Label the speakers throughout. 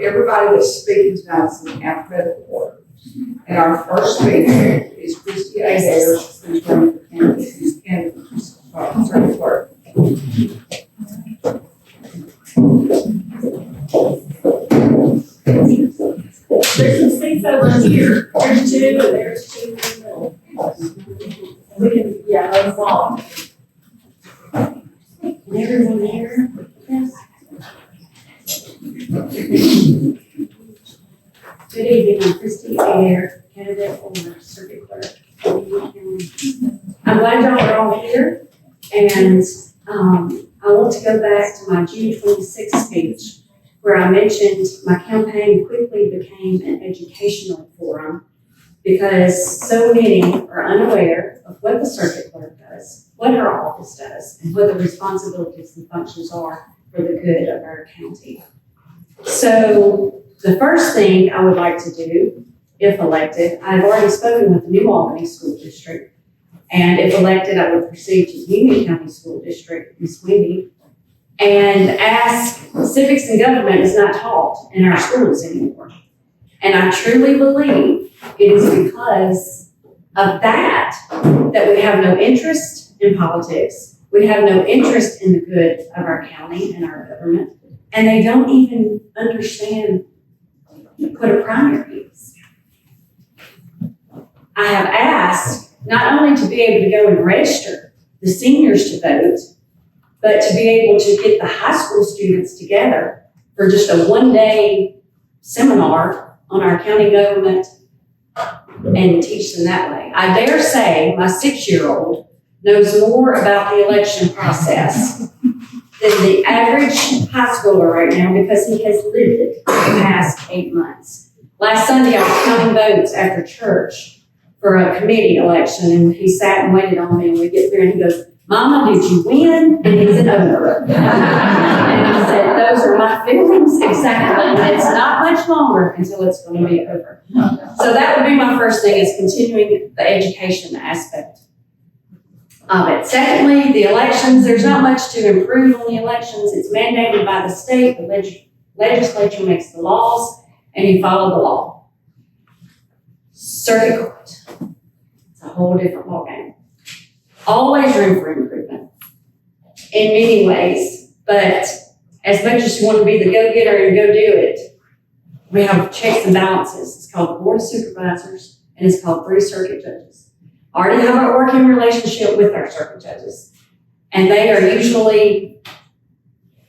Speaker 1: Everybody that's speaking tonight is in alphabetical order. And our first speaker is Christy Adair, who's running for candidate, who's candidate for Circuit Clerk.
Speaker 2: There's some seats over here. There's two, and there's two in the middle. We can, yeah, let's walk. Everyone here? Yes. Good evening, I'm Christy Adair, candidate for Circuit Clerk. I'm glad y'all are all here, and I want to go back to my June 26th speech, where I mentioned my campaign quickly became an educational forum because so many are unaware of what the circuit clerk does, what her office does, and what the responsibilities and functions are for the good of our county. So the first thing I would like to do, if elected, I've already spoken with the New Albany School District, and if elected, I would proceed to Union County School District, Ms. Windy, and ask, civics and government is not taught in our schools anymore. And I truly believe it is because of that we have no interest in politics. We have no interest in the good of our county and our government. And they don't even understand what a primary is. I have asked not only to be able to go and register the seniors to vote, but to be able to get the high school students together for just a one-day seminar on our county government and teach them that way. I dare say my 6-year-old knows more about the election process than the average high schooler right now because he has lived it for the past 8 months. Last Sunday, I was counting votes after church for a committee election, and he sat and waited on me, and we get through, and he goes, "Mama, did you win?" And he's an over. And I said, "Those are my feelings exactly. And it's not much longer until it's going to be over." So that would be my first thing, is continuing the education aspect of it. Secondly, the elections, there's not much to improve on the elections. It's mandated by the state. The legislature makes the laws, and you follow the law. Circuit court, it's a whole different ballgame. Always room for improvement in many ways, but as much as you want to be the go-getter and go do it, we have checks and balances. It's called the Board of Supervisors, and it's called 3 circuit judges. I already have a working relationship with our circuit judges, and they are usually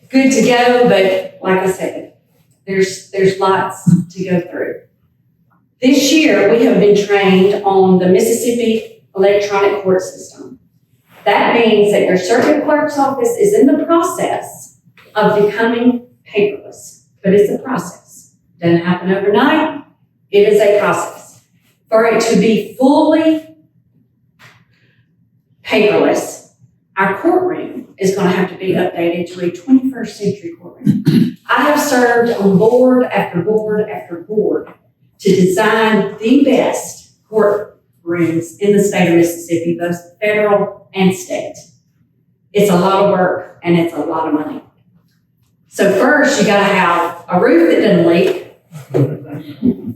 Speaker 2: good to go, but like I said, there's lots to go through. This year, we have been trained on the Mississippi electronic court system. That means that your circuit clerk's office is in the process of becoming paperless, but it's a process. It doesn't happen overnight. It is a process. For it to be fully paperless, our courtroom is going to have to be updated to a 21st century courtroom. I have served on board after board after board to design the best courtrooms in the state of Mississippi, both federal and state. It's a lot of work and it's a lot of money. So first, you got to have a roof that doesn't leak,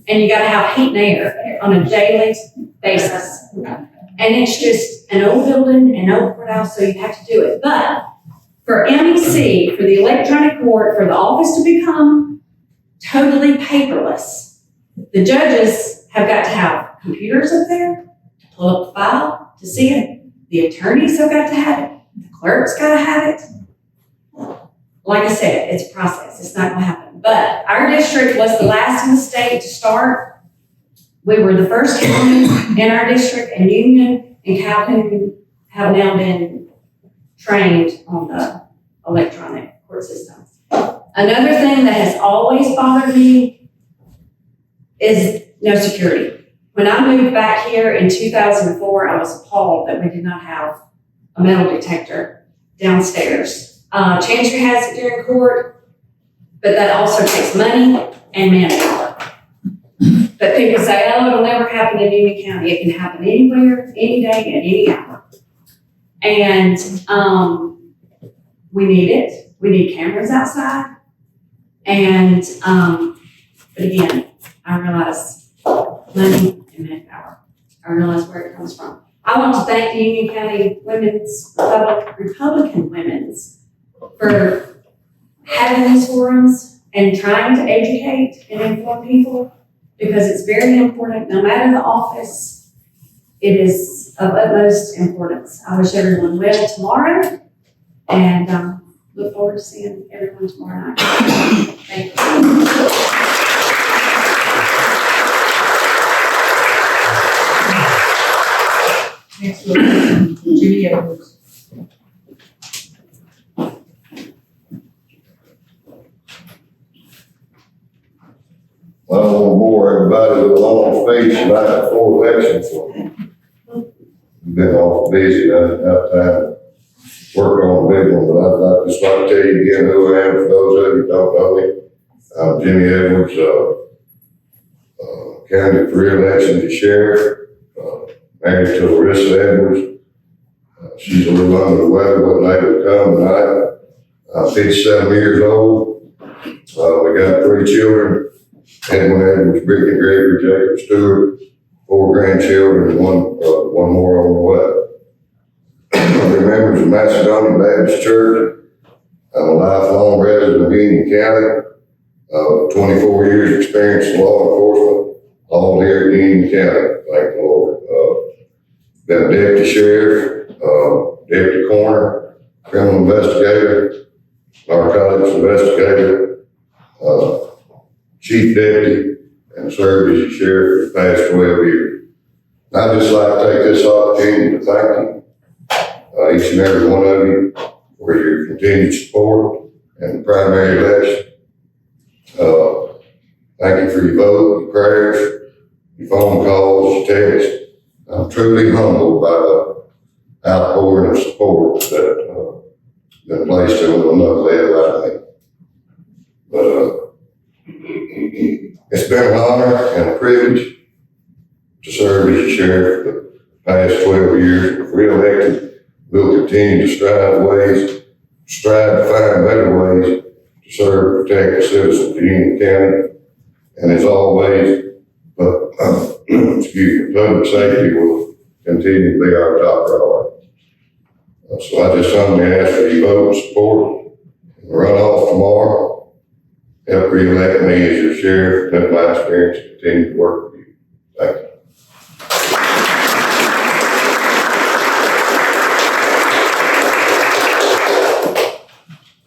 Speaker 2: and you got to have heat and air on a daily basis. And it's just an old building, an old courthouse, so you have to do it. But for MEC, for the electronic court, for the office to become totally paperless, the judges have got to have computers up there to pull up the file to see it. The attorneys have got to have it. The clerk's got to have it. Like I said, it's a process. It's not going to happen. But our district was the last in the state to start. We were the first county in our district, and Union and Calhoun have now been trained on the electronic court system. Another thing that has always bothered me is no security. When I moved back here in 2004, I was appalled that we did not have a metal detector downstairs. Chancery has it during court, but that also takes money and manpower. But people say, oh, it'll never happen in Union County. It can happen anywhere, any day, at any hour. And we need it. We need cameras outside. And, but again, I realize money and manpower. I realize where it comes from. I want to thank the Union County Republican Women's for having these forums and trying to educate and inform people, because it's very important, no matter the office, it is of utmost importance. I wish everyone well tomorrow, and look forward to seeing everyone tomorrow night. Thank you.
Speaker 1: Next, we'll have Judy Edwards.
Speaker 3: Well, I don't want to bore everybody with a long speech tonight before election, so we've been awful busy, I didn't have time to work on the big one, but I'd just like to tell you again who I am, for those of you who don't know me. I'm Jimmy Edwards, candidate for re-election to sheriff, married to Larissa Edwards. She's a little under the weather, wasn't able to come tonight. I'm 57 years old. We got 3 children. Edwin Edwards, Brittany Gregory, Jacob Stewart, 4 grandchildren, and one more on the way. I'm members of Macedonia Baptist Church. I'm a lifelong resident of Union County. 24 years experience in law enforcement, all here in Union County, thank the Lord. Been a deputy sheriff, deputy coroner, criminal investigator, narcotics investigator, chief deputy, and served as a sheriff for the past 12 years. I'd just like to take this opportunity to thank you, each and every one of you, for your continued support in the primary election. Thank you for your vote, your prayers, your phone calls, your texts. I'm truly humbled by the outpouring of support that been placed on another level like me. But it's been an honor and a privilege to serve as a sheriff for the past 12 years. If re-elected, we'll continue to strive to find better ways to serve and protect the citizens of Union County. And as always, public safety will continue to be our top priority. So I just humbly ask for your vote and support in the runoff tomorrow. Help re-elect me as your sheriff, and let my experience continue to work with you. Thank you.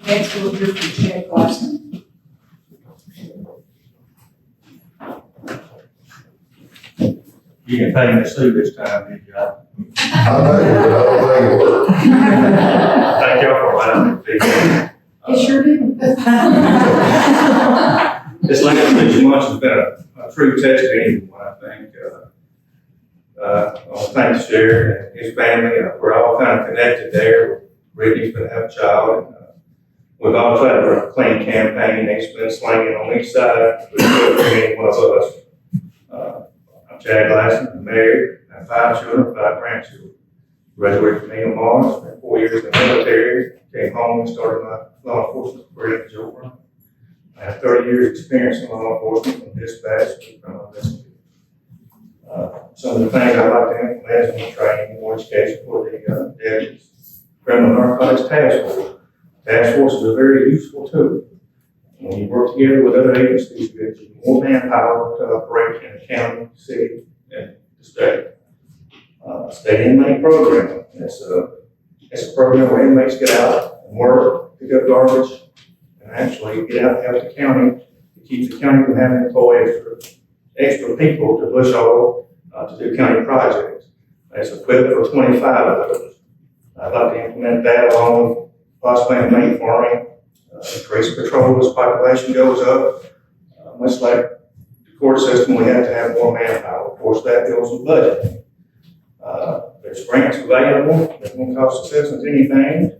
Speaker 1: Next, we'll hear from Chad Glasson.
Speaker 4: You can pay me to sue this time, did you?
Speaker 3: I know, but I don't think it works.
Speaker 4: Thank y'all for allowing me to be here.
Speaker 1: It sure did.
Speaker 4: This last 6 months has been a true test of anyone, I think. I want to thank the sheriff and his family. We're all kind of connected there. Brittany's going to have a child. And, we've all tried to run a clean campaign. They've been slinging on each side. But any one of us. I'm Chad Glasson. I'm married. I have 5 children, 5 grandchildren. Graduated from EMR, spent 4 years in the military, came home and started my law enforcement career in Georgia. I have 30 years experience in law enforcement from dispatch to criminal investigation. Some of the things I'd like to implement is more training, more education for the deputies. Criminal narcotics task force. Task forces are very useful tool. When you work together with other agencies, you get more manpower to operate in the county, city, and the state. State inmate program. It's a program where inmates get out and work, pick up garbage, and actually get out and help the county to keep the county from having to employ extra people to push all to do county projects. It's equipped for 25 of those. I'd like to implement that along with possibly inmate farming, increase patrol as population goes up. Much like the court system, we have to have more manpower. Of course, that goes with budget. There's grants available. It won't cost the citizens anything.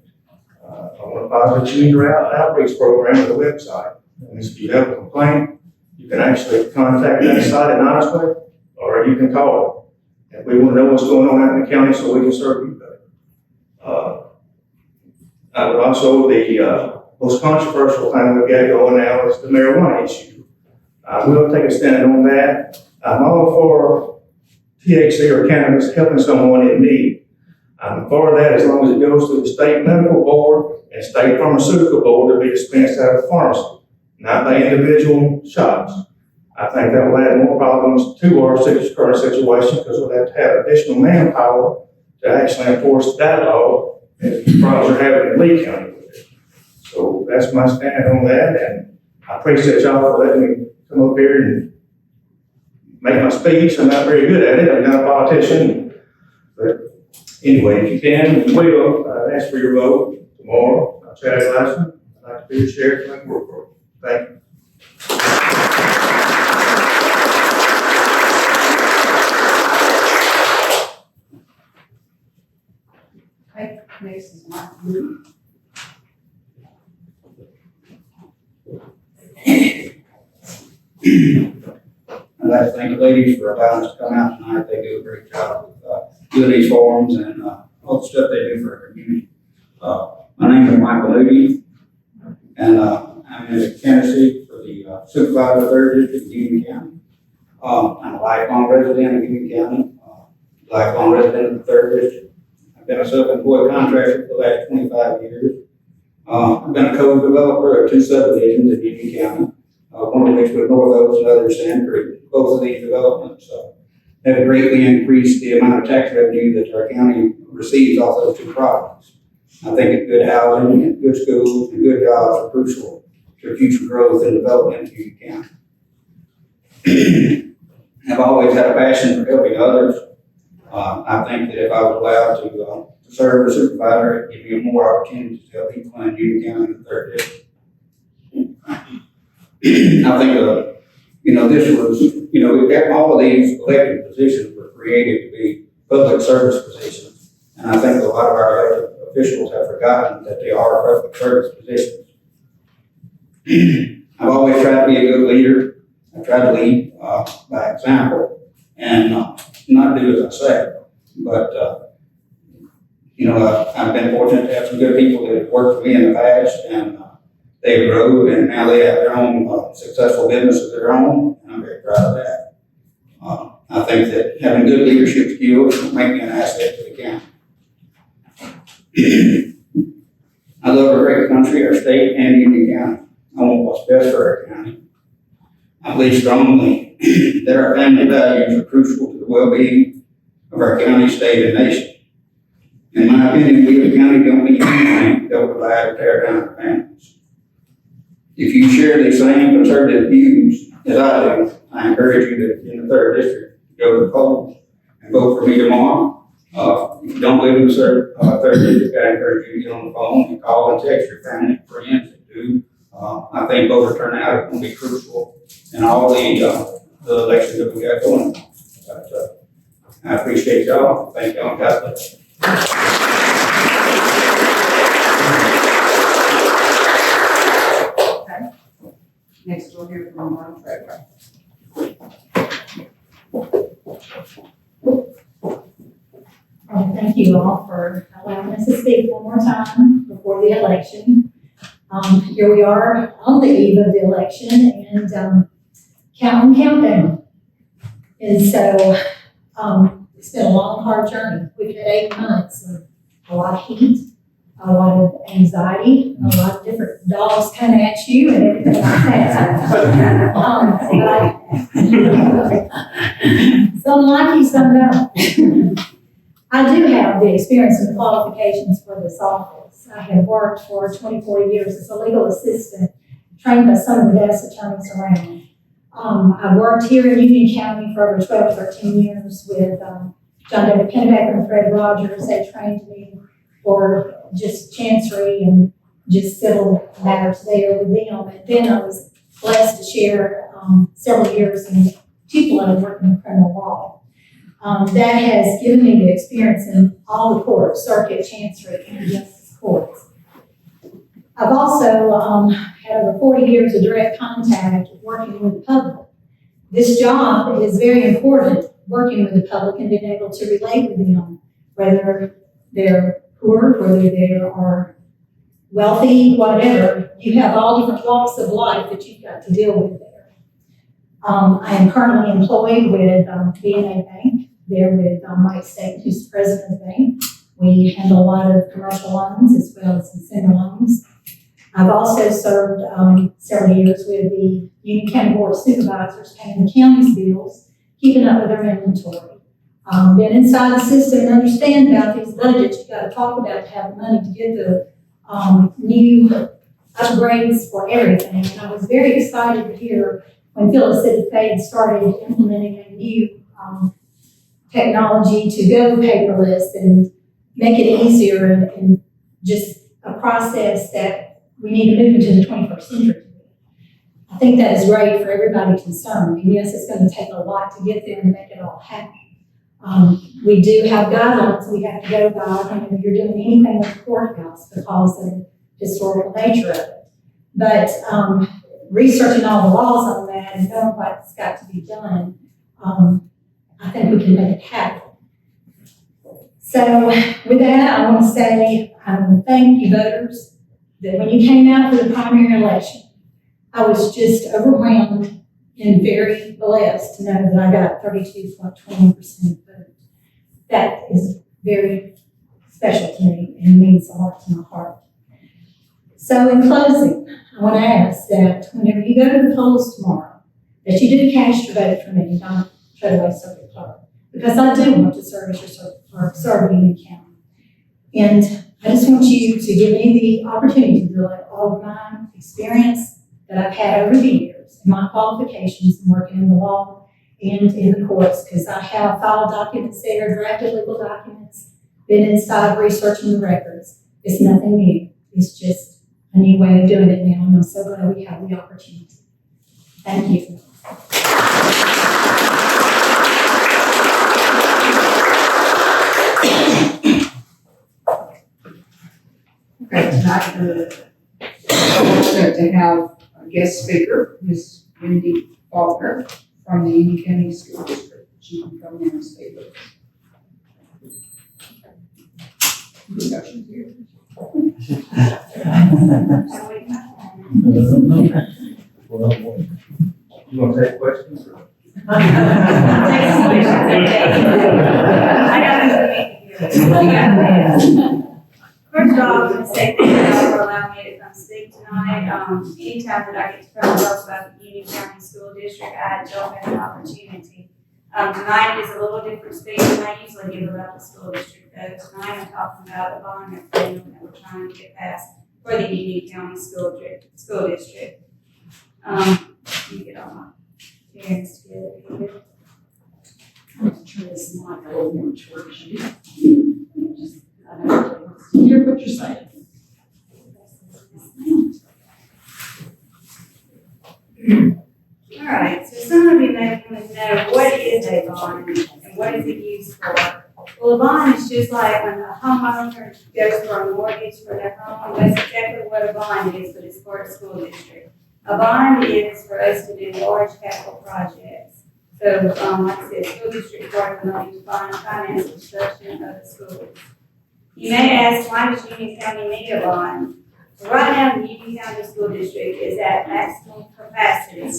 Speaker 4: I want to posit you in your outreach program at the website. And if you have a complaint, you can actually contact that site anonymously, or you can call. And we want to know what's going on out in the county so we can serve you better. I would also, the most controversial thing we've got going now is the marijuana issue. We'll take a stand on that. I'm all for THC or cannabis helping someone in need. I'm for that as long as it goes through the state medical board and state pharmaceutical board to be dispensed out of the pharmacy, not by individual shops. I think that will add more problems to our current situation because we'll have to have additional manpower to actually enforce that law as the problems are having in Lee County with it. So that's my stand on that, and I appreciate y'all for letting me come up here and make my speech. I'm not very good at it. I'm not a politician, but anyway, if you can, we will ask for your vote tomorrow. I'm Chad Glasson. I'd like to be the sheriff and work for you. Thank you.
Speaker 1: Okay, next is Mike Moody.
Speaker 5: I'd like to thank the ladies for allowing us to come out tonight. They do a great job with doing these forums and all the stuff they do for our community. My name is Michael Moody, and I'm in the candidacy for the Supervisor 3rd District in Union County. I'm a lifelong resident of Union County, lifelong resident of the 3rd District. I've been a self-employed contractor for the last 25 years. I've been a co-developer of 2 subdivisions in Union County. One of which was North Oaks and other Sand Creek. Both of these developments have greatly increased the amount of tax revenue that our county receives off those 2 properties. I think that good housing and good schools and good jobs are crucial to future growth and development in Union County. I've always had a passion for helping others. I think that if I was allowed to serve as supervisor, it would give me more opportunities to help people in Union County and the 3rd District. I think, this was, we've got all of these elected positions were created to be public service positions. And I think a lot of our elected officials have forgotten that they are public service positions. I've always tried to be a good leader. I try to lead by example and not do as I say. But, I've been fortunate to have some good people that have worked for me in the past, and they've grown, and now they have their own successful businesses of their own, and I'm very proud of that. I think that having good leadership skills will make me an asset to the county. I love our great country, our state, and Union County. I want what's best for our county. I believe strongly that our family values are crucial to the well-being of our county, state, and nation. In my opinion, we as a county don't need anything that will divide or tear down our families. If you share the same conservative views as I do, I encourage you to, in the 3rd District, go to the polls and vote for me tomorrow. If you don't live in the 3rd District, I encourage you to get on the phone and call and text your family and friends that do. I think voter turnout is going to be crucial in all the elections that we got going on. But I appreciate y'all. Thank y'all. God bless.
Speaker 1: Next, we'll hear from Donna Treadaway.
Speaker 6: Thank you all for allowing us to speak one more time before the election. Here we are on the eve of the election and countdown. And so it's been a long, hard journey. We've had 8 months of a lot of heat, a lot of anxiety, a lot of different dogs coming at you and everything like that. Some like you, some don't. I do have the experience and the qualifications for this office. I have worked for 24 years as a legal assistant, trained by some of the best attorneys around. I worked here in Union County for over 12, 13 years with John David Pennebaker and Fred Rogers. They trained me for just chancery and just civil matters there with them. And then I was blessed to share several years in Tupelo working in criminal law. That has given me the experience in all the courts, circuit, chancery, and justice courts. I've also had over 40 years of direct contact working with the public. This job is very important, working with the public and being able to relate with them, whether they're poor, whether they are wealthy, whatever, you have all different walks of life that you've got to deal with there. I am currently employed with B&A Bank. There with Mike State, who's the president of the bank. We handle a lot of commercial loans as well as consumer loans. I've also served several years with the Union County Board of Supervisors, paying the county's bills, keeping up with their inventory. Been inside the system and understand about these budgets. You got to talk about to have money to get the new upgrades for everything. And I was very excited to hear when Phyllis said that they had started implementing a new technology to go paperless and make it easier and just a process that we need to move into the 21st century. I think that is great for everybody concerned. And yes, it's going to take a lot to get there and make it all happen. We do have guidelines we have to go by when you're doing anything with the courthouse because of the historical nature of it. But researching all the laws on that and knowing what's got to be done, I think we can make it happen. So with that, I want to say thank you, voters, that when you came out for the primary election, I was just overwhelmed and very blessed to know that I got 32.21% vote. That is very special to me and means a lot to my heart. So in closing, I want to ask that whenever you go to the polls tomorrow, that you do cast your vote for me, Donna, Treadaway, Circuit Clerk, because I do want to serve as your circuit clerk, serve Union County. And I just want you to give me the opportunity to let all of my experience that I've had over the years and my qualifications in working in the law and in the courts, because I have filed documents there, drafted legal documents, been inside researching the records. It's nothing new. It's just a new way of doing it now, and I'm so glad we have the opportunity. Thank you.
Speaker 1: Okay, tonight, also to have a guest speaker, Ms. Windy Faulkner from the Union County School District. She can come in and speak with us. Discussion here.
Speaker 4: You want to take questions? Or?
Speaker 7: First off, I want to say thank you for allowing me to come speak tonight. Anytime that I get to come talk about the Union County School District, I don't have an opportunity. Tonight is a little different speech than I usually give about the school district, though. Tonight I'm talking about a bond referendum that we're trying to get passed for the Union County School District. Let me get all my parents together here.
Speaker 2: I'm going to turn this mic a little more towards you. I don't really want to hear what you're saying.
Speaker 7: All right, so some of you may want to know, what is a bond and what is it used for? Well, a bond is just like when a homeowner goes for a mortgage for their home. That's exactly what a bond is, but it's for a school district. A bond is for us to do large capital projects. So, like I said, school district borrows money to finance the construction of the schools. You may ask, why does Union County need a bond? Well, right now, the Union County School District is at maximum capacity.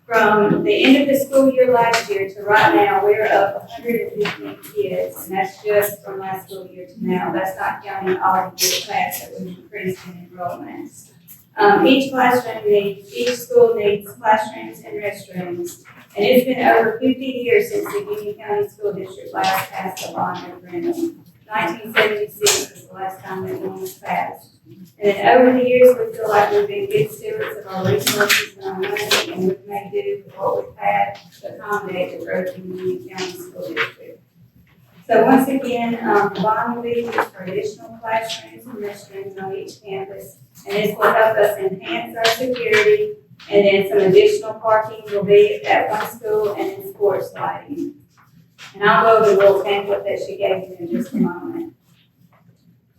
Speaker 7: From the end of the school year last year to right now, we're up 115 kids, and that's just from last school year to now. That's not counting all the year class that we've increased in enrollment. Each school needs classrooms and restrooms, and it's been over 50 years since the Union County School District last passed a bond referendum. 1976 was the last time that one was passed. And then over the years, we feel like we've been good stewards of our resources and our money, and we've made do with what we've had to accommodate the growth in the Union County School District. So once again, the bond will be used for additional classrooms and restrooms on each campus, and this will help us enhance our security, and then some additional parking will be at one school and then sports lighting. And I'll go over the little pamphlet that she gave you in just a moment.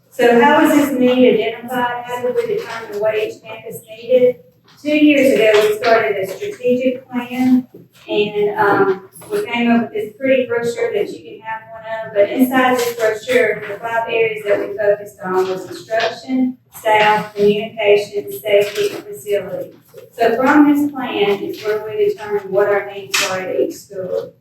Speaker 7: So how was this need identified? How did we determine what each campus needed? 2 years ago, we started a strategic plan, And, we came up with this pretty brochure that you can have one of, but inside this brochure, the 5 areas that we focused on was instruction, staff, communication, safety, and facility. So from this plan is where we determine what our needs are at each school.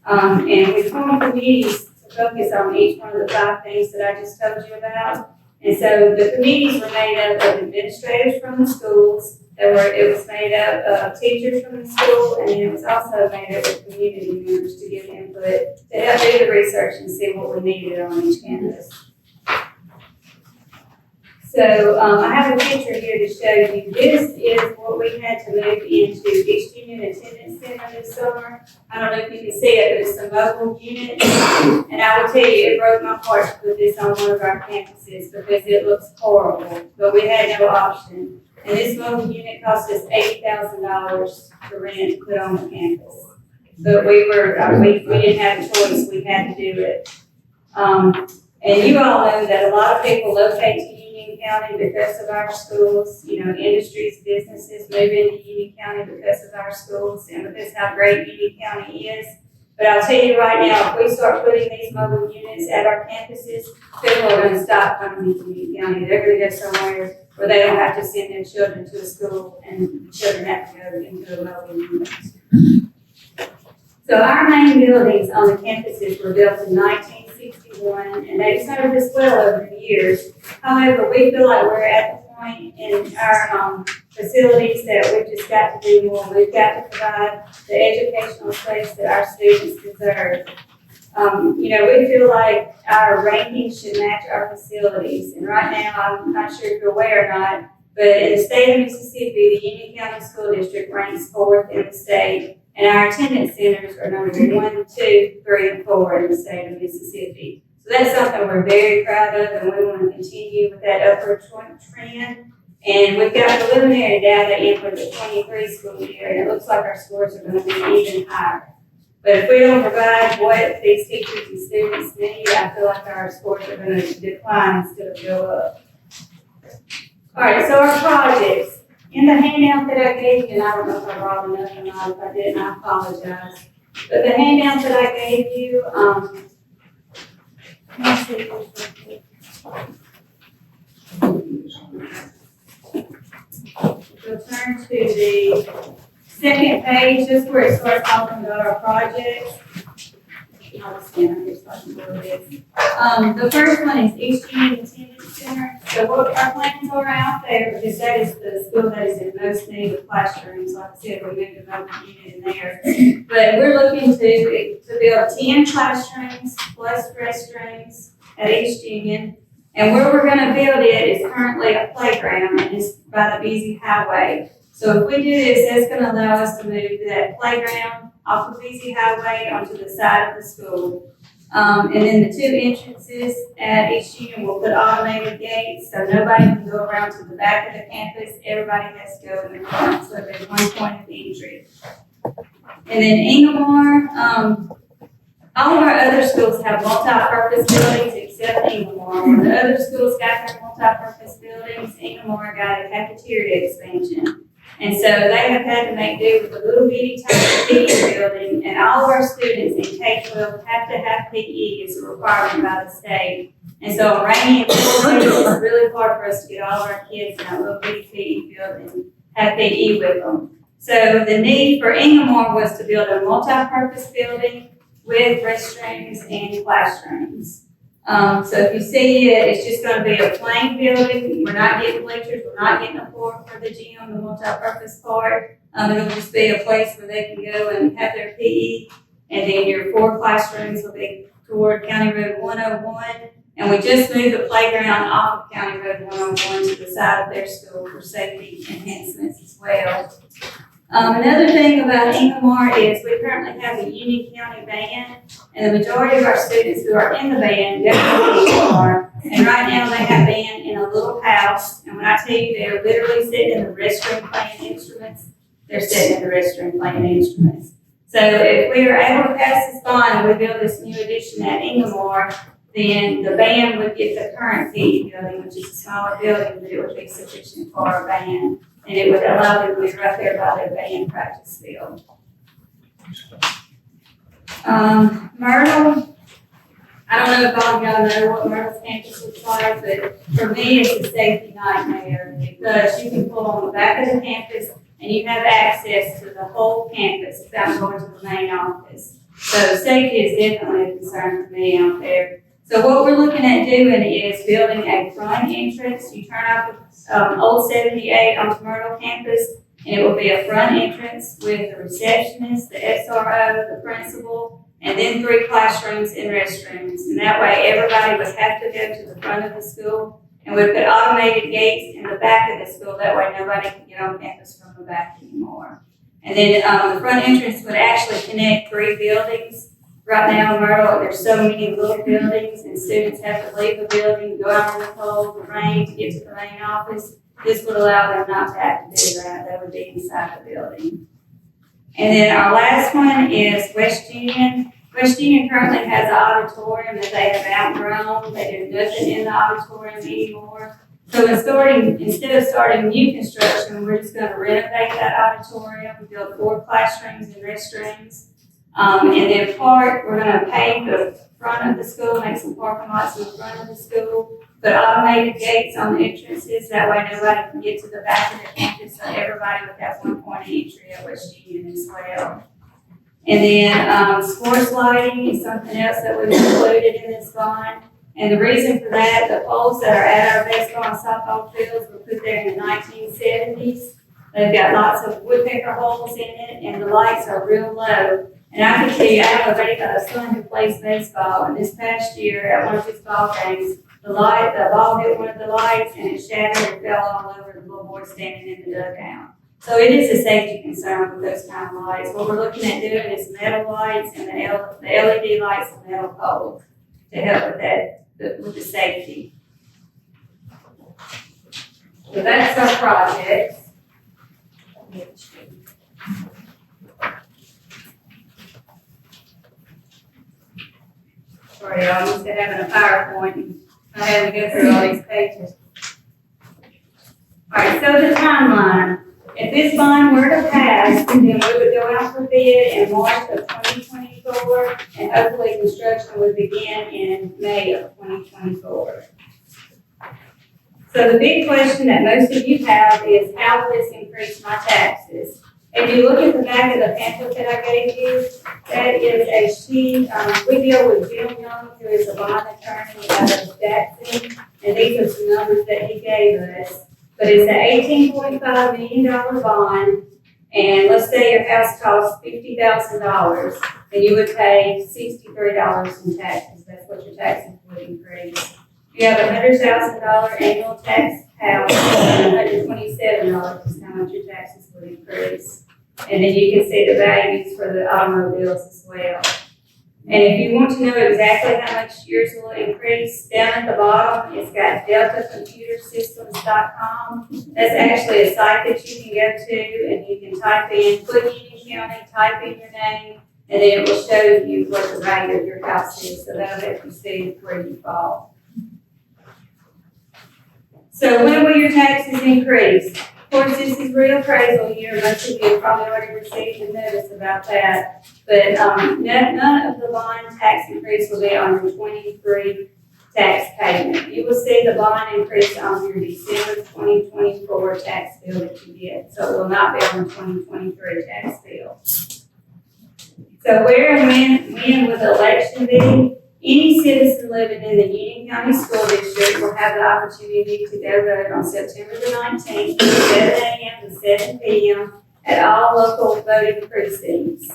Speaker 7: And we formed committees to focus on each one of the 5 things that I just told you about. And so the committees were made up of administrators from the schools. It was made up of teachers from the school, and it was also made up of community members to give input to help do the research and see what we needed on each campus. So I have a picture here to show you. This is what we had to move into East Union Attendance Center this summer. I don't know if you can see it, but it's a mobile unit. And I will tell you, it broke my heart to put this on one of our campuses because it looks horrible, but we had no option. And this mobile unit cost us $80,000 to rent to put on the campus. But we didn't have a choice, we had to do it. And you all know that a lot of people locate to Union County because of our schools. You know, industries, businesses move into Union County because of our schools and because how great Union County is. But I'll tell you right now, if we start putting these mobile units at our campuses, people are going to stop coming to Union County. They're going to go somewhere where they don't have to send their children to a school and the children have to go into a mobile unit. So our main buildings on the campuses were built in 1961, and they've served us well over the years. However, we feel like we're at the point in our facilities that we've just got to do more. We've got to provide the educational space that our students deserve. You know, we feel like our rankings should match our facilities. And right now, I'm not sure if you're aware or not, but in the state of Mississippi, the Union County School District ranks 4th in the state. And our attendance centers are number 1, 2, 3, and 4 in the state of Mississippi. So that's something we're very proud of, and we want to continue with that upward trend. And we've got preliminary data in for the 23 school year, and it looks like our scores are going to be even higher. But if we don't provide what these teachers and students need, I feel like our scores are going to decline instead of go up. All right, so our projects. In the handout that I gave you, and I don't know if I brought enough or not, if I didn't, I apologize. But the handout that I gave you, let's see. We'll turn to the second page, just where it starts talking about our projects. I'll stand here so I can go this. The first one is East Union Attendance Center. So what our plans are out there, because that is the school that is in most need of classrooms. Like I said, we moved a mobile unit in there. But we're looking to build 10 classrooms plus restrooms at East Union. And where we're gonna build it is currently a playground, and it's by the busy highway. So if we do this, that's gonna allow us to move that playground off of Busy Highway onto the side of the school. And then the 2 entrances at East Union will put automated gates, so nobody can go around to the back of the campus. Everybody has to go in the front, so there's one point of entry. And then Inglemoor, all of our other schools have multi-purpose buildings except Inglemoor. When the other schools got their multi-purpose buildings, Inglemoor got a cafeteria expansion. And so they have had to make do with a little bitty tiny PE building, and all of our students in K-12 have to have PE as a requirement by the state. And so on rainy and cold days, it's really hard for us to get all of our kids in that little bitty PE building, have PE with them. So the need for Inglemoor was to build a multi-purpose building with restrooms and classrooms. So if you see it, it's just gonna be a plain building. We're not getting bleachers, we're not getting a floor for the gym, the multi-purpose part. It'll just be a place where they can go and have their PE. And then your 4 classrooms will be toward County Road 101. And we just moved the playground off of County Road 101 to the side of their school for safety enhancements as well. Another thing about Inglemoor is we currently have a Union County band, and the majority of our students who are in the band go to Inglemoor. And right now they have band in a little house, and when I tell you they're literally sitting in the restroom playing instruments, they're sitting in the restroom playing instruments. So if we are able to pass this bond and we build this new addition at Inglemoor, then the band would get the current PE building, which is a smaller building, but it would be sufficient for our band. And it would allow them to be right there by their band practice field. Myrtle, I don't know if all of y'all know what Myrtle's campus looks like, but for me, it's a safety nightmare because you can pull on the back of the campus and you have access to the whole campus without going to the main office. So safety is definitely a concern for me out there. So what we're looking at doing is building a front entrance. You turn off Old 78 onto Myrtle campus, and it will be a front entrance with the receptionist, the SRO, the principal, and then 3 classrooms and restrooms. And that way, everybody would have to go to the front of the school, and we'd put automated gates in the back of the school. That way, nobody can get on campus from the back anymore. And then the front entrance would actually connect 3 buildings. Right now in Myrtle, there's so many little buildings, and students have to leave the building, go out in the cold, the rain to get to the main office. This would allow them not to have to do that. They would be inside the building. And then our last one is West Union. West Union currently has an auditorium that they have outgrown. They do nothing in the auditorium anymore. So instead of starting new construction, we're just going to renovate that auditorium, build 4 classrooms and restrooms. And then we're going to pave the front of the school, make some parking lots in the front of the school, put automated gates on the entrances. That way nobody can get to the back of the campus, so everybody would have one point of entry at West Union as well. And then sports lighting is something else that we've included in this bond. And the reason for that, the poles that are at our baseball and softball fields were put there in the 1970s. They've got lots of woodpecker holes in it, and the lights are real low. And I can tell you, I have a son who plays baseball, and this past year at one of his ball games, the ball hit one of the lights and it shattered and fell all over the little boy standing in the dugout. So it is a safety concern with those kind of lights. What we're looking at doing is metal lights and the LED lights and metal poles to help with that, with the safety. So that's our project. Sorry, y'all, I'm used to having a PowerPoint and I had to go through all these pages. All right, so the timeline. If this bond were to pass, then we would go out for bid in March of 2024, and hopefully construction would begin in May of 2024. So the big question that most of you have is, how will this increase my taxes? If you look at the back of the pamphlet that I gave you, that is a sheet. We deal with Jim Young, who is a bond attorney out of Jackson, and these are some numbers that he gave us. But it's an $18.5 million bond, and let's say your house costs $50,000, then you would pay $63 in taxes. That's what your taxes would increase. You have a $100,000 annual tax house, and $127 is how much your taxes would increase. And then you can see the values for the automobiles as well. And if you want to know exactly how much yours will increase, down at the bottom, it's got deltacomputersystems.com. That's actually a site that you can go to, and you can type in, put Union County, type in your name, and then it will show you what the value of your house is. So that'll help you see where you fall. So when will your taxes increase? Of course, this is reappraisal year. Most of you have probably already received a notice about that. But none of the bond tax increase will be on your 23 tax payment. You will see the bond increase on your December 2024 tax bill that you get. So it will not be on the 2023 tax bill. So where and when will the election be? Any citizen living in the Union County School District will have the opportunity to go vote on September the 19th from 7 a.m. to 7 p.m. at all local voting precincts.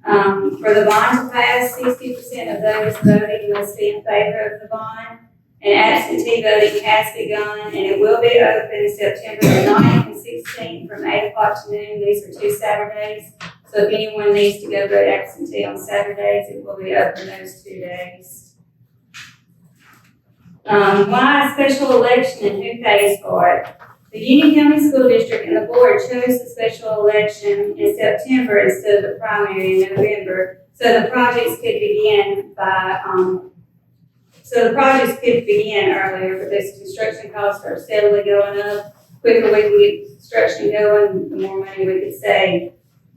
Speaker 7: For the bond to pass, 60% of those voting must be in favor of the bond, and absentee voting has begun, and it will be open September the 9th and 16th from 8 o'clock to noon. These are 2 Saturdays. So if anyone needs to go vote absentee on Saturdays, it will be open those 2 days. Why a special election and who pays for it? The Union County School District and the board chose the special election in September instead of the primary in November, so the projects could begin earlier, because construction costs are steadily going up. Quicker we can get construction going, the more money we could save.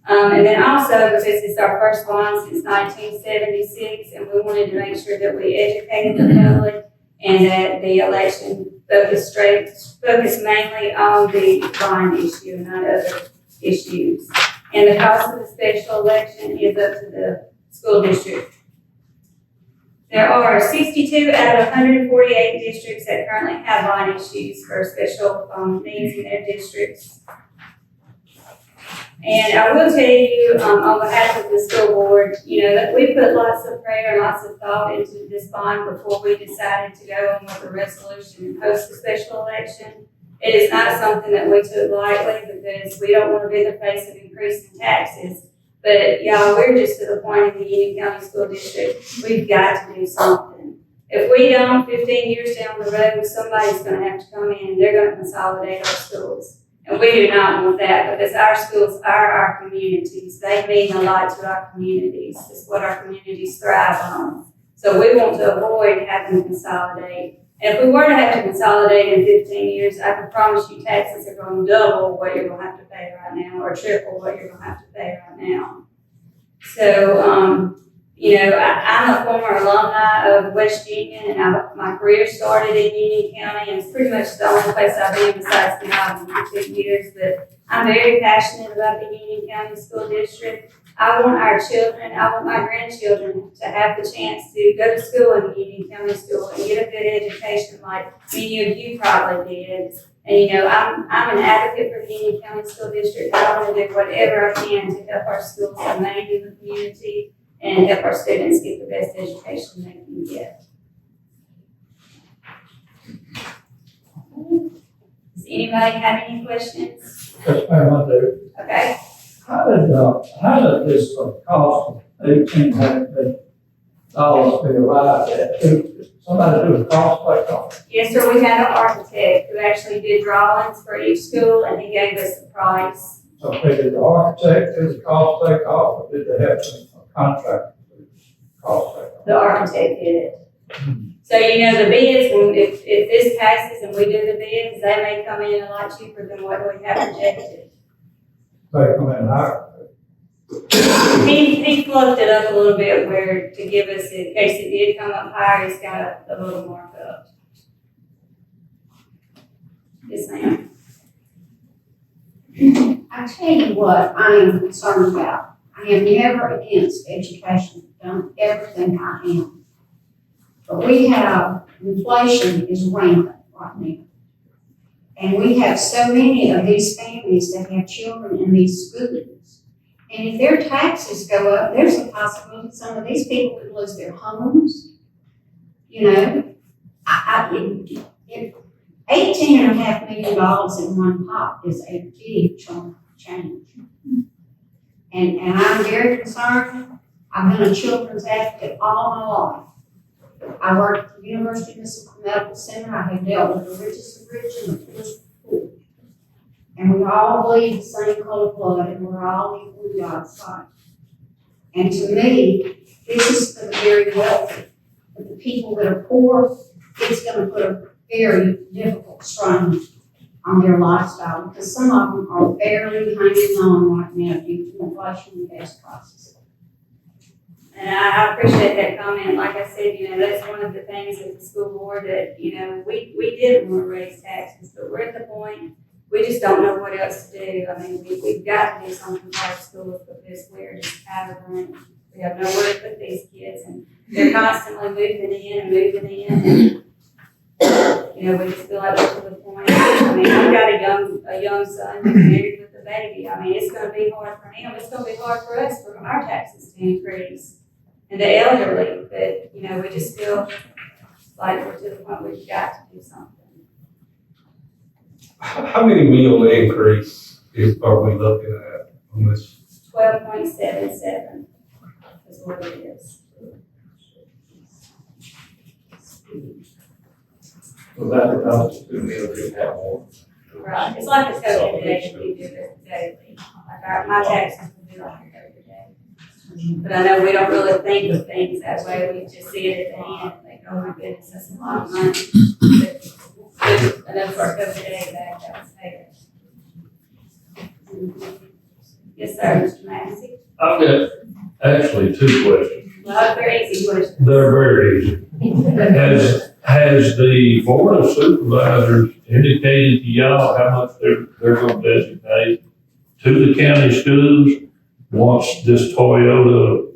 Speaker 7: And then also, because it's our first bond since 1976, and we wanted to make sure that we educated the public and that the election focused mainly on the bond issue and not other issues. And the cost of the special election is up to the school district. There are 62 out of 148 districts that currently have bond issues for special needs in their districts. And I will tell you, on behalf of the school board, that we put lots of prayer and lots of thought into this bond before we decided to go on with the resolution and host a special election. It is not something that we took lightly because we don't want to be the face of increasing taxes. But y'all, we're just to the point in the Union County School District, we've got to do something. If we don't, 15 years down the road, somebody's going to have to come in and they're going to consolidate our schools. And we do not want that because our schools are our communities. They mean a lot to our communities. It's what our communities thrive on. So we want to avoid having to consolidate. And if we were to have to consolidate in 15 years, I can promise you taxes are going to double what you're going to have to pay right now or triple what you're going to have to pay right now. So, I'm a former alumni of West Union, and my career started in Union County, and it's pretty much the only place I've been besides the Island for 2 years. But I'm very passionate about the Union County School District. I want our children, I want my grandchildren to have the chance to go to school in the Union County School and get a good education like many of you probably did. And I'm an advocate for the Union County School District. I want to do whatever I can to help our schools remain in the community and help our students get the best education they can get. Does anybody have any questions?
Speaker 8: Yes, ma'am, I do.
Speaker 7: Okay.
Speaker 8: How did this cost of $1,800 be arrived at? Did somebody do a cost like that?
Speaker 7: Yes, sir, we had an architect who actually did drawings for each school, and he gave us the price.
Speaker 8: So did the architect do the cost take off, or did they have some contract to do the cost take off?
Speaker 7: The architect did it. So, the bids, if this passes and we do the bids, they may come in a lot cheaper than what we have projected.
Speaker 8: They come in higher.
Speaker 7: He fluffed it up a little bit to give us, in case it did come up higher, he's got a little markup. Yes, ma'am.
Speaker 9: I tell you what I am concerned about. I am never against education, done everything I am. But we have, inflation is rampant right now. And we have so many of these families that have children in these schools. And if their taxes go up, there's a possibility some of these people could lose their homes. $18.5 million in one pot is a big chunk of change. And I'm very concerned. I've been a children's advocate all my life. I worked at the University Medical Center. I have dealt with the richest of rich and the poorest of poor. And we all bleed the same color blood, and we're all equal in God's sight. And to me, this is for the very wealthy. But the people that are poor, it's going to put a very difficult strain on their lifestyle because some of them are barely hanging on right now due to inflation and gas prices.
Speaker 7: And I appreciate that comment. Like I said, that's one of the things at the school board that, we did want to raise taxes, but we're at the point, we just don't know what else to do. I mean, we've got to do something for our schools because we're just out of room. We have nowhere to put these kids, and they're constantly moving in and moving in. And, we just feel like we're to the point. I mean, I've got a young son who's married with a baby. I mean, it's going to be hard for him. It's going to be hard for us for our taxes to increase. And the elderly, but, we just feel like we're to the point we've got to do something.
Speaker 10: How many meal increase are we looking at on this?
Speaker 7: 12.77 is what it is.
Speaker 8: Was that because the 2 meals didn't have more?
Speaker 7: Right, it's like a code today, we do it daily. Like my taxes would be like a code today. But I know we don't really think of things that way, we just see it at the end, and think, oh my goodness, that's a lot of money. But enough for a code today back, that was paid. Yes, sir, Mr. Massey.
Speaker 10: I've got actually two questions.
Speaker 7: Well, very easy question.
Speaker 10: They're very easy. Has the Board of Supervisors indicated to y'all how much they're gonna designate to the county schools once this Toyota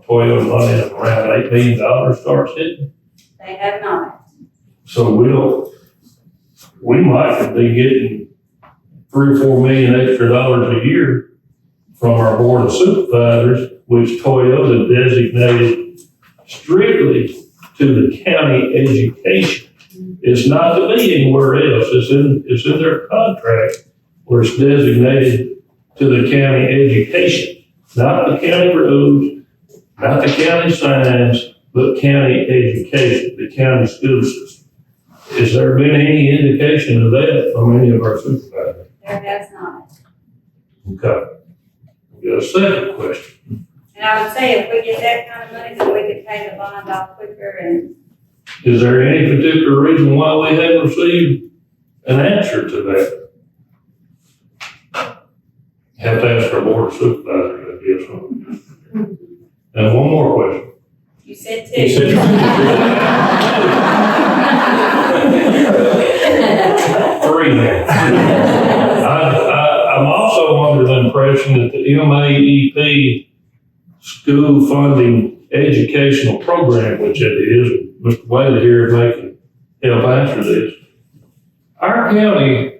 Speaker 10: money of around $8 million starts hitting?
Speaker 7: They have not.
Speaker 10: So we might be getting $3 or $4 million extra a year from our Board of Supervisors, which Toyota designated strictly to the county education. It's not to be anywhere else. It's in their contract where it's designated to the county education, not the county roads, not the county signs, but county education, the county school system. Has there been any indication of that from any of our supervisors?
Speaker 7: There has not.
Speaker 10: Okay. We got a second question.
Speaker 7: And I would say if we get that kind of money, then we could pay the bond off quicker and
Speaker 10: Is there any particular reason why we haven't received an answer to that? Have to ask our Board of Supervisors, I guess. And one more question.
Speaker 7: you said
Speaker 10: You
Speaker 7: two.
Speaker 10: said- Three now. I'm also under the impression that the MAEP school funding educational program, which it is, Mr. Whaley here can help answer this. Our county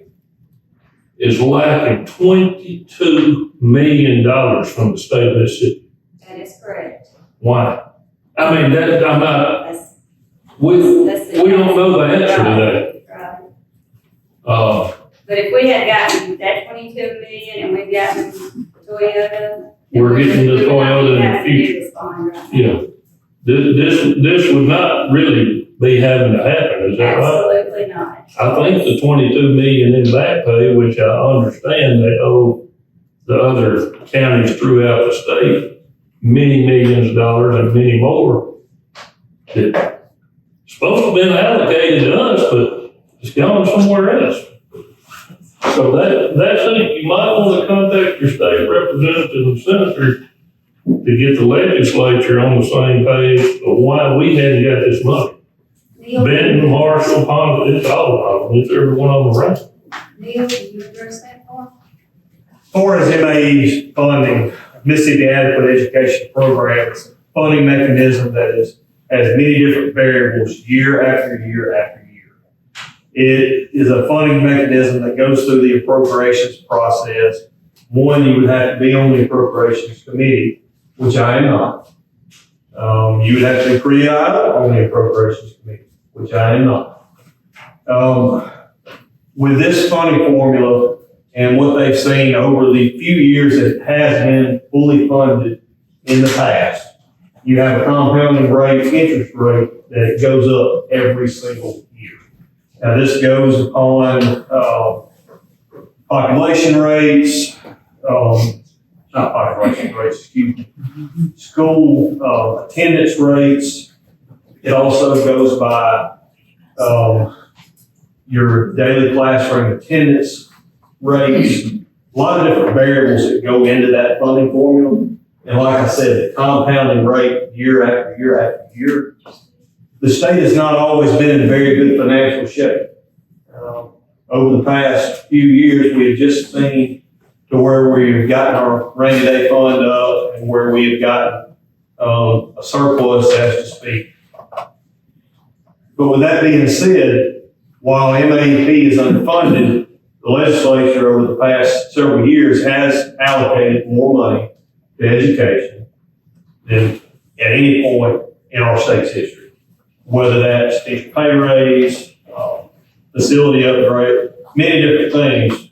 Speaker 10: is lacking $22 million from the state of Mississippi.
Speaker 7: That is correct.
Speaker 10: Why? I mean, I'm not,
Speaker 7: That's,
Speaker 10: we
Speaker 7: that's the.
Speaker 10: don't know the answer to that.
Speaker 7: Right. But if we had gotten that 22 million and we've gotten Toyota.
Speaker 10: We're getting the
Speaker 7: we would not
Speaker 10: Toyota in
Speaker 7: be
Speaker 10: the
Speaker 7: having to do
Speaker 10: future.
Speaker 7: this bond right now.
Speaker 10: Yeah. This would not really be having to happen, is that right?
Speaker 7: Absolutely not.
Speaker 10: I think the 22 million in back pay, which I understand they owe the other counties throughout the state, many millions of dollars and many more, it's supposed to have been allocated to us, but it's gone somewhere else. So that's it. You might want to contact your state representative and senator to get the legislature on the same page of why we hadn't got this money.
Speaker 7: Neil,
Speaker 10: Benton, Marshall, Honda, it's all of them. It's every one of them around.
Speaker 7: Neil, can you address that for?
Speaker 11: Far as MAE's funding, Mississippi Adequate Education Program is a funding mechanism that has many different variables year after year after year. It is a funding mechanism that goes through the appropriations process. One, you would have to be on the appropriations committee, which I am not. You would have to be pre-I on the appropriations committee, which I am not. With this funding formula and what they've seen over the few years that it has been fully funded in the past, you have a compounding rate, interest rate that goes up every single year. Now, this goes upon population rates, not population rates, excuse me, school attendance rates. It also goes by your daily classroom attendance rates. A lot of different variables that go into that funding formula. And like I said, the compounding rate year after year after year. The state has not always been in very good financial shape. Over the past few years, we have just seen to where we've gotten our rainy day fund up and where we have gotten a surplus, as to speak. But with that being said, while MAEP is unfunded, the legislature over the past several years has allocated more money to education than at any point in our state's history. Whether that's teacher pay raise, facility upgrade, many different things,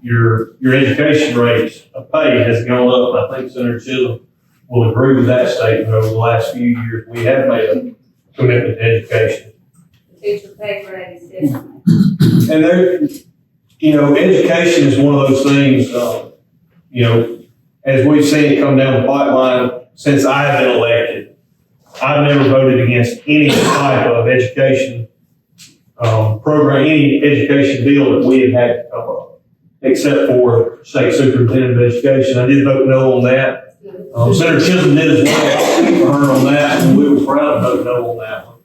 Speaker 11: your education rates of pay has gone up. I think Senator Chisholm will agree with that statement. Over the last few years, we have made a commitment to education.
Speaker 7: The teacher pay raise, definitely.
Speaker 11: And there, education is one of those things, as we've seen it come down the pipeline since I've been elected, I've never voted against any type of education program, any education bill that we have had to come up. except for state superintendent of education. I did vote no on that. Senator Chisholm did as well. I for her on that, and we were proud to vote no on that one.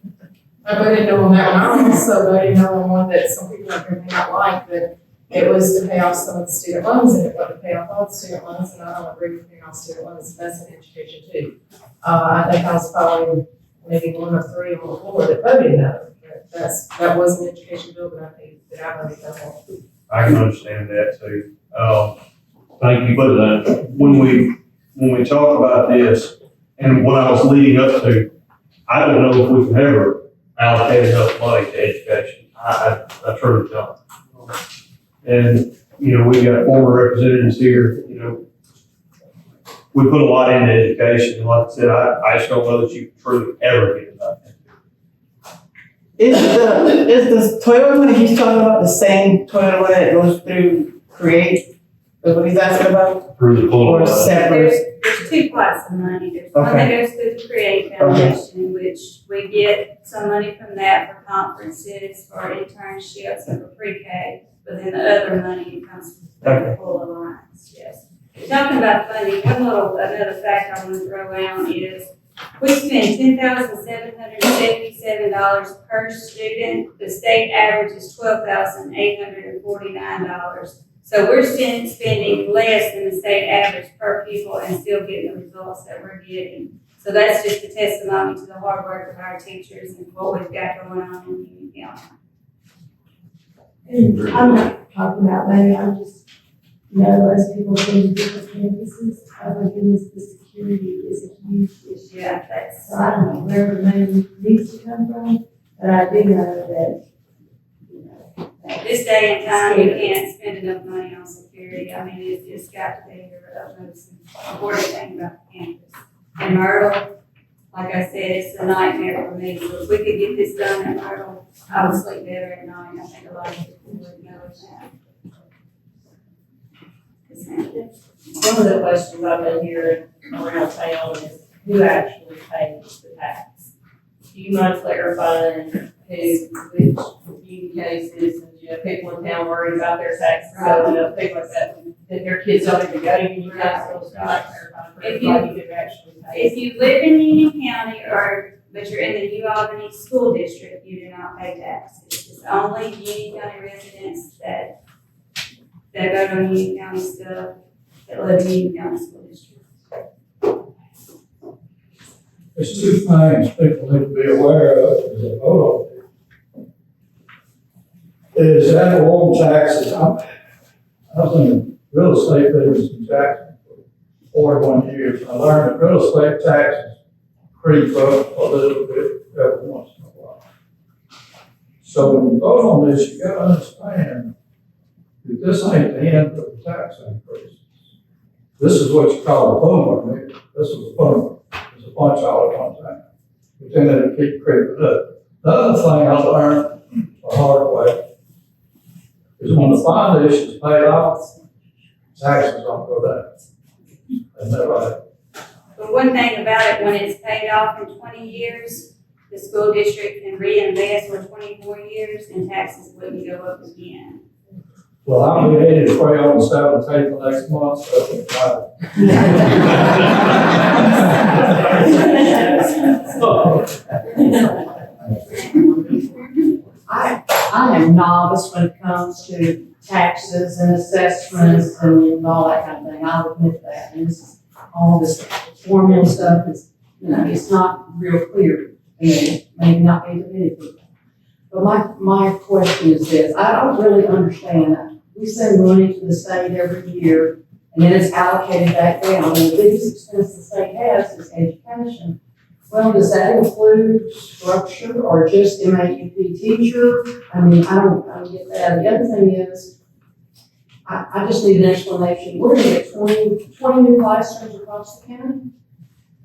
Speaker 12: I voted no on that one. I also voted no on one that some people are going to not like, but it was to pay off some of the student loans, and it wasn't to pay off all the student loans, and I don't agree with paying off student loans. That's an education too. I think I was probably maybe one or three on the floor that voted no. That was an education bill, but I think that I voted no on.
Speaker 11: I can understand that too. Thank you for that. When we talk about this, and what I was leading up to, I don't know if we can ever allocate enough money to education. I truly don't. And, you know, we got former representatives here, you know, we put a lot into education. And like I said, I just don't know that you can truly ever get enough.
Speaker 13: Is the Toyota money he's talking about the same Toyota money that goes through Create? Is what he's asking about?
Speaker 11: Through the pool.
Speaker 13: Or separate?
Speaker 7: There's two pots of money. There's one that goes through the Create Foundation, which we get some money from that for conferences, for internships, and for pre-K. But then the other money comes from the full alliance, yes. Talking about funding, another fact I want to throw out is we spend $10,777 per student. The state average is $12,849. So we're spending less than the state average per pupil and still getting the results that we're getting. So that's just a testimony to the hard work of our teachers and what we've got going on in Union County.
Speaker 14: And I'm not talking about money, I'm just, you know, as people go to different campuses, oh my goodness, the security is a huge issue.
Speaker 7: Yeah, that's.
Speaker 14: So I don't know where the money needs to come from, but I do know that, you know.
Speaker 7: At this day and time, you can't spend enough money on security. I mean, it's got to be your utmost important thing about the campus. And Myrtle, like I said, it's a nightmare for me. So if we could get this done at Myrtle, I would sleep better at night. I think a lot of people would know that.
Speaker 15: One of the questions I've been hearing around town is who actually pays the tax? Do you mind clarifying which Union County citizens, you know, people in town worried about their taxes going up, things like that their kids don't even go to Union County schools? Do you mind clarifying for everybody who actually pays?
Speaker 7: If you live in Union County but you're in the New Albany School District, you do not pay taxes. It's only Union County residents that go to Union County stuff, that live in Union County School District.
Speaker 8: There's two things people need to be aware of as they vote on it. Is ad valorem taxes. I was in real estate business in Jackson for 41 years. I learned that real estate taxes creep up a little bit every once in a while. So when you vote on this, you gotta understand that this ain't the end of the tax increases. This is what you call a boomer. This is a boomer. It's a bunch all at one time. But then it'll keep creeping up. The other thing I learned the hard way is when the bond issue is paid off, taxes don't go down. Isn't that right?
Speaker 7: But one thing about it, when it's paid off in 20 years, the school district can reinvest for 24 years and taxes wouldn't go up again.
Speaker 8: Well, I'll be 83 on the 17th of next month, so
Speaker 15: I am novice when it comes to taxes and assessments and all that kind of thing. I'll admit that. And all this formula stuff is, you know, it's not real clear. And it may not be to many people. But my question is this: I don't really understand that. We send money to the state every year, and then it's allocated back down. And the biggest expense the state has is education. Well, does that include structure or just MAUP teacher? I mean, I don't get that. The other thing is, I just need an explanation. We're going to get 20 new classrooms across the county.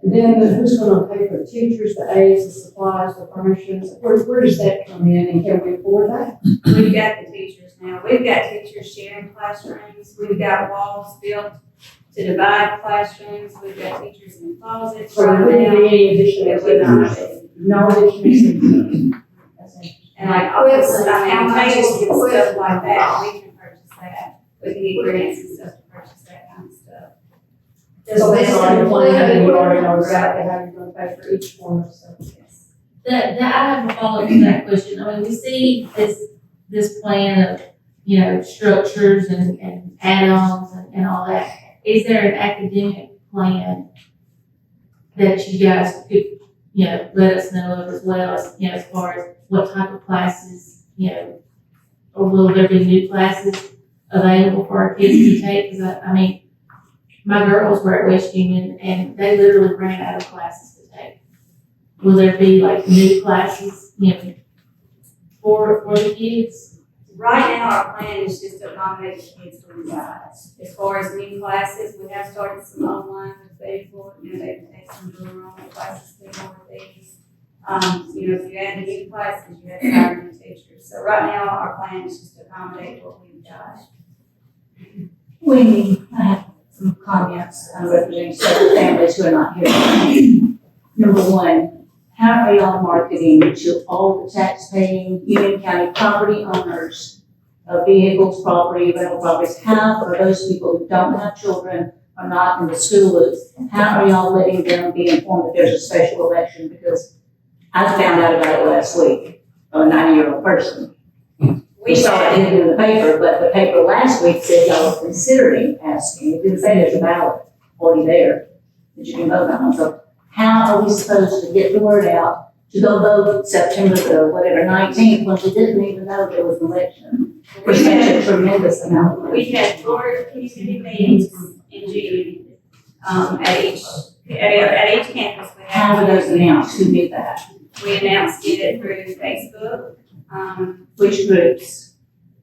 Speaker 15: And then who's going to pay for the teachers, the aides, the supplies, the furnishings? Where does that come in, and can we afford that?
Speaker 7: We've got the teachers now. We've got teachers sharing classrooms. We've got walls built to divide classrooms. We've got teachers in closets.
Speaker 15: So there wouldn't be any additional equipment? No additional equipment.
Speaker 7: And like, tables and stuff like that, we can purchase that. we can get grants and stuff to purchase that kind of stuff.
Speaker 15: Does this include, you already know exactly how you're gonna pay for each one of them.
Speaker 16: I have a follow-up to that question. I mean, we see this plan of, you know, structures and add-ons and all that. Is there an academic plan that you guys could, you know, let us know of as well as, you know, as far as what type of classes, you know, or will there be new classes available for our kids to take? Because I mean, my girls were at West Union and they literally ran out of classes to take. Will there be like new classes, you know, for the kids?
Speaker 7: Right now, our plan is just to accommodate the kids for the size. As far as new classes, we have started some online with Facebook, you know, they can take some of their own classes, they more things. You know, if you add new classes, you have to hire new teachers. So right now, our plan is just to accommodate what we've got.
Speaker 17: Wendy, I have some comments. I'm representing several families who are not here. Number one, how are y'all marketing to all the tax-paying Union County property owners of vehicles, property, rental properties? How are those people who don't have children, are not in the school loops, how are y'all letting them be informed that there's a special election? Because I found out about it last week from a 90-year-old person. We saw it in the paper, but the paper last week said y'all were considering asking. It didn't say there's a ballot already there that you can vote on. So how are we supposed to get the word out to go vote September the whatever 19th when we didn't even know there was an election? It's such a tremendous amount of money.
Speaker 7: We had 4 community meetings in June, at each campus. We had
Speaker 17: How were those announced? Who did that?
Speaker 7: We announced it through Facebook.
Speaker 17: Which groups?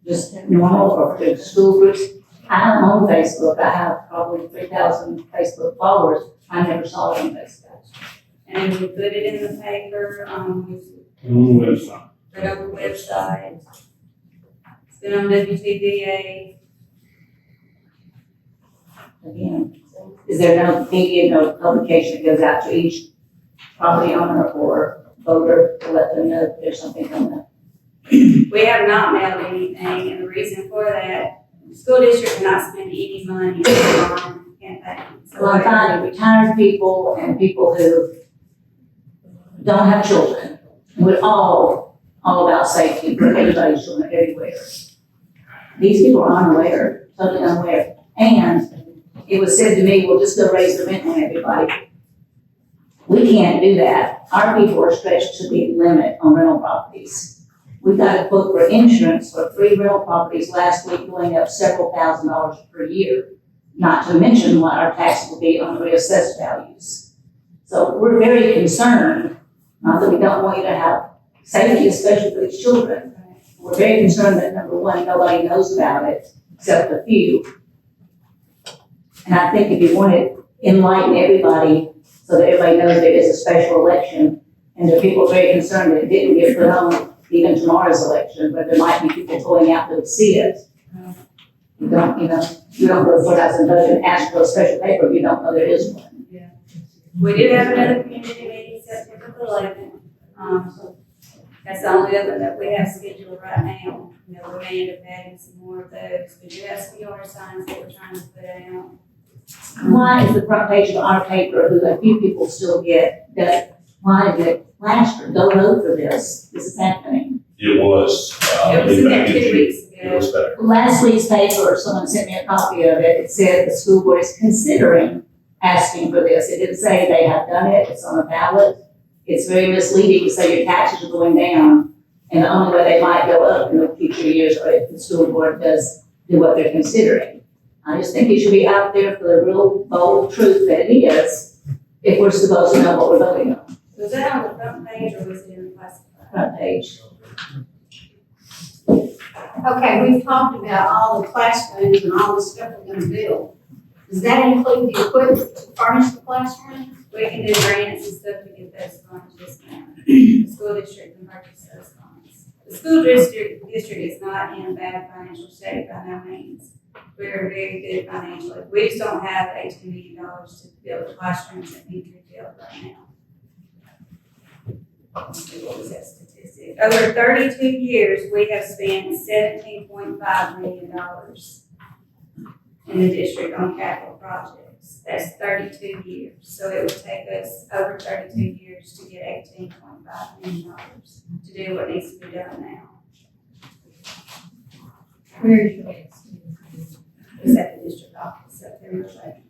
Speaker 17: Just normal or through school groups? I don't own Facebook. I have probably 3,000 Facebook followers. I never saw it on Facebook.
Speaker 7: And we put it in the paper, we
Speaker 10: Website.
Speaker 7: put it on the website. It's been on WTVA.
Speaker 17: Again, is there no media, no publication that goes out to each property owner or voter to let them know that there's something coming up?
Speaker 7: We have not mailed anything, and the reason for that, the school district cannot spend any money on campaigns.
Speaker 17: Well, I'm finding retired people and people who don't have children, we're all about safety for everybody's children everywhere. These people are unaware, totally unaware. And it was said to me, well, just go raise the rent on everybody. We can't do that. Our people are stretched to the limit on rental properties. We got a quote for insurance for 3 rental properties last week going up several $1,000s per year, not to mention what our taxes will be on reassessed values. So we're very concerned, not that we don't want you to have safety, especially for these children. We're very concerned that, number one, nobody knows about it except a few. And I think if you want to enlighten everybody so that everybody knows there is a special election, and the people are very concerned that it didn't get put on even tomorrow's election, but there might be people going out that would see it. You don't go to the courthouse and vote and ask for a special paper if you don't know there is one.
Speaker 7: Yeah. We did have another community meeting September 11th. That's the only other that we have scheduled right now. You know, we may end up adding some more of those. We do have some yard signs that we're trying to put out.
Speaker 17: Why is the front page of our paper, who a few people still get, that why is it plastered? Go vote for this. This is happening.
Speaker 11: It was.
Speaker 7: It was in there 2 weeks ago.
Speaker 11: It was better.
Speaker 17: Last week's paper, someone sent me a copy of it. It said the school board is considering asking for this. It didn't say they have done it. It's on a ballot. It's very misleading to say your taxes are going down, and the only way they might go up in the future years are if the school board does do what they're considering. I just think it should be out there for the real bold truth that it is, if we're supposed to know what we're voting on.
Speaker 7: Was that on the front page or was it in the classified?
Speaker 17: Front page.
Speaker 9: Okay, we've talked about all the classrooms and all the stuff we're gonna build. Does that include the equipment to furnish the classroom?
Speaker 7: We can do grants and stuff to get those funds, yes, ma'am. The school district can purchase those funds. The school district is not in a bad financial state by no means. We're very good financially. We just don't have $18 million to build the classrooms that need to be built right now. What was that statistic? Over 32 years, we have spent $17.5 million in the district on capital projects. That's 32 years. So it would take us over 32 years to get $18.5 million to do what needs to be done now.
Speaker 6: Where is your next?
Speaker 7: It's at the district office, September 11th.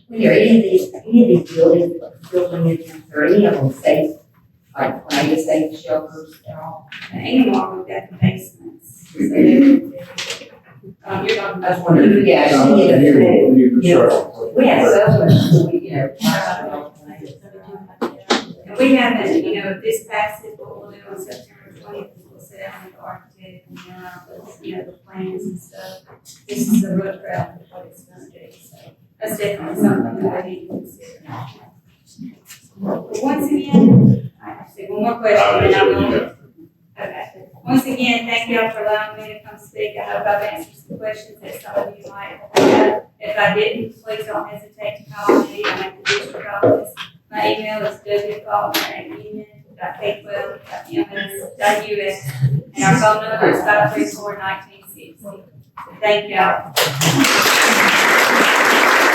Speaker 2: When you're any of these buildings, or any of them safe, like play safe shelters and all?
Speaker 7: And anymore, we've got the basements. So you're talking
Speaker 2: I was
Speaker 7: about.
Speaker 2: wondering, yeah, she did a we had several,
Speaker 7: And we haven't, this passage, what we'll do on September 20th, we'll sit down with the architect and the plans and stuff. This is the road trail of what it's gonna do, so that's definitely something that we need to consider. But once again, I have to say one more question, and I'm going. Okay. Once again, thank y'all for allowing me to come speak. I hope I've answered some questions that some of you might have. If I didn't, please don't hesitate to call me. I'm at the district office. My email is wfaulkner@union.k12.ms.us, and our phone number is 534-1960. Thank y'all.